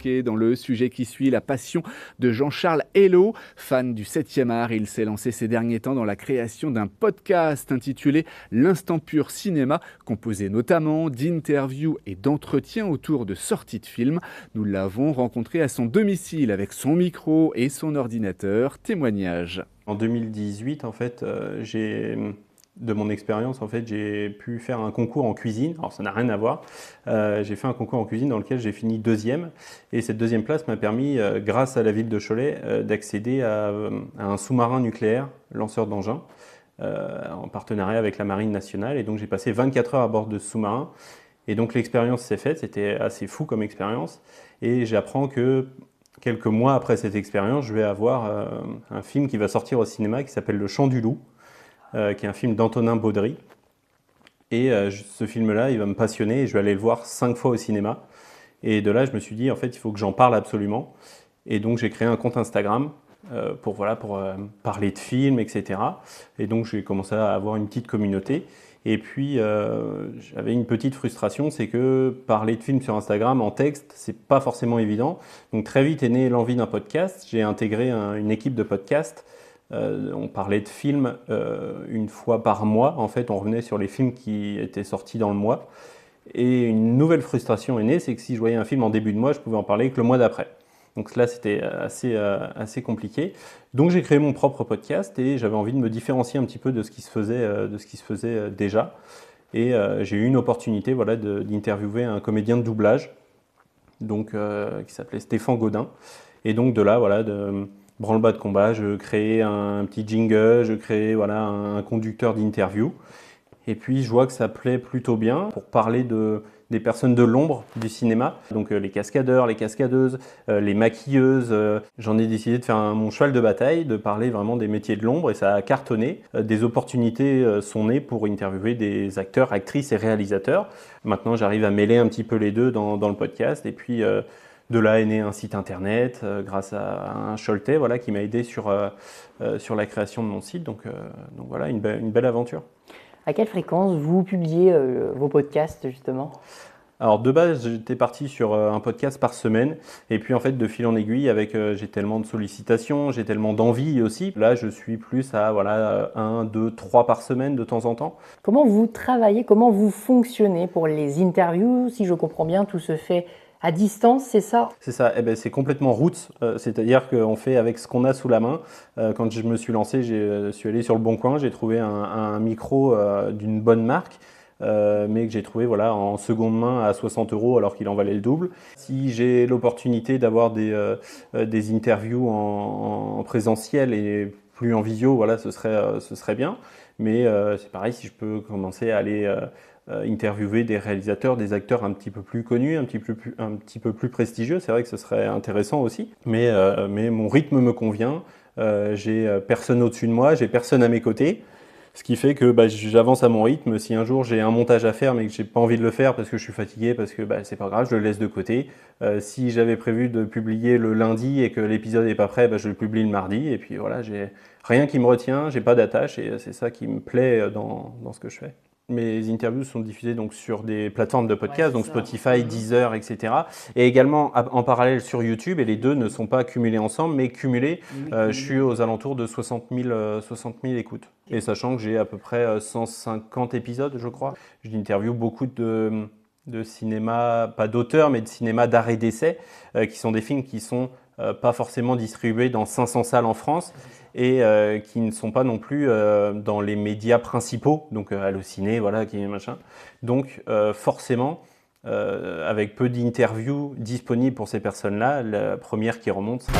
évoquer dans le sujet qui suit la passion de Jean-Charles Hello. Fan du 7e art, il s'est lancé ces derniers temps dans la création d'un podcast intitulé L'Instant Pur Cinéma, composé notamment d'interviews et d'entretiens autour de sorties de films. Nous l'avons rencontré à son domicile avec son micro et son ordinateur. Témoignage. En 2018, en fait, de mon expérience, en fait, j'ai pu faire un concours en cuisine. Alors, ça n'a rien à voir. J'ai fait un concours en cuisine dans lequel j'ai fini 2e. Et cette 2e place m'a permis, grâce à la ville de Cholet, d'accéder à un sous-marin nucléaire, lanceur d'engins, en partenariat avec la Marine nationale. Et donc, j'ai passé 24 heures à bord de ce sous-marin. Et donc, l'expérience s'est faite. C'était assez fou comme expérience. Et j'apprends que quelques mois après cette expérience, je vais avoir un film qui va sortir au cinéma qui s'appelle Le Chant du Loup, qui est un film d'Antonin Baudry. Et ce film-là, il va me passionner et je vais aller le voir 5 fois au cinéma. Et de là, je me suis dit, en fait, il faut que j'en parle absolument. Et donc, j'ai créé un compte Instagram pour parler de films, etc. Et donc, j'ai commencé à avoir une petite communauté. Et puis, j'avais une petite frustration, c'est que parler de films sur Instagram en texte, c'est pas forcément évident. Donc, très vite est née l'envie d'un podcast. J'ai intégré une équipe de podcasts. On parlait de films une fois par mois. En fait, on revenait sur les films qui étaient sortis dans le mois. Et une nouvelle frustration est née, c'est que si je voyais un film en début de mois, je pouvais en parler que le mois d'après. Donc là, c'était assez compliqué. Donc j'ai créé mon propre podcast et j'avais envie de me différencier un petit peu de ce qui se faisait déjà. Et j'ai eu une opportunité d'interviewer un comédien de doublage qui s'appelait Stéphane Gaudin. Et donc de là, de branle-bas de combat, je créais un petit jingle, je créais un conducteur d'interview. Et puis je vois que ça plaît plutôt bien pour parler des personnes de l'ombre du cinéma, donc les cascadeurs, les cascadeuses, les maquilleuses. J'en ai décidé de faire mon cheval de bataille, de parler vraiment des métiers de l'ombre et ça a cartonné. Des opportunités sont nées pour interviewer des acteurs, actrices et réalisateurs. Maintenant j'arrive à mêler un petit peu les deux dans le podcast et puis de là est né un site internet grâce à un Choletais qui m'a aidé sur la création de mon site. Donc voilà, une belle aventure. À quelle fréquence vous publiez vos podcasts justement ? Alors de base, j'étais parti sur un podcast par semaine et puis en fait de fil en aiguille j'ai tellement de sollicitations, j'ai tellement d'envie aussi. Là, je suis plus à 1, 2, 3 par semaine de temps en temps. Comment vous travaillez, comment vous fonctionnez pour les interviews ? Si je comprends bien, tout se fait à distance, c'est ça ? C'est ça, c'est complètement roots, c'est-à-dire qu'on fait avec ce qu'on a sous la main. Quand je me suis lancé, je suis allé sur le Bon Coin, j'ai trouvé un micro d'une bonne marque, mais que j'ai trouvé en seconde main à 60 € alors qu'il en valait le double. Si j'ai l'opportunité d'avoir des interviews en présentiel et plus en visio, ce serait bien. Mais c'est pareil, si je peux commencer à aller interviewer des réalisateurs, des acteurs un petit peu plus connus, un petit peu plus prestigieux, c'est vrai que ce serait intéressant aussi. Mais mon rythme me convient, j'ai personne au-dessus de moi, j'ai personne à mes côtés. Ce qui fait que j'avance à mon rythme. Si un jour j'ai un montage à faire mais que j'ai pas envie de le faire parce que je suis fatigué, parce que c'est pas grave, je le laisse de côté. Si j'avais prévu de publier le lundi et que l'épisode n'est pas prêt, je le publie le mardi. Et puis voilà, j'ai rien qui me retient, j'ai pas d'attache et c'est ça qui me plaît dans ce que je fais. Mes interviews sont diffusées donc sur des plateformes de podcast, donc Spotify, Deezer, etc. Et également en parallèle sur YouTube, et les deux ne sont pas cumulés ensemble, mais cumulés, je suis aux alentours de 60 000 écoutes. Et sachant que j'ai à peu près 150 épisodes, je crois. J'interviewe beaucoup de cinéma, pas d'auteurs, mais de cinéma d'art et d'essai, qui sont des films qui sont pas forcément distribués dans 500 salles en France et qui ne sont pas non plus dans les médias principaux, donc Allociné, qui est machin. Donc forcément, avec peu d'interviews disponibles pour ces personnes-là, la première qui remonte sera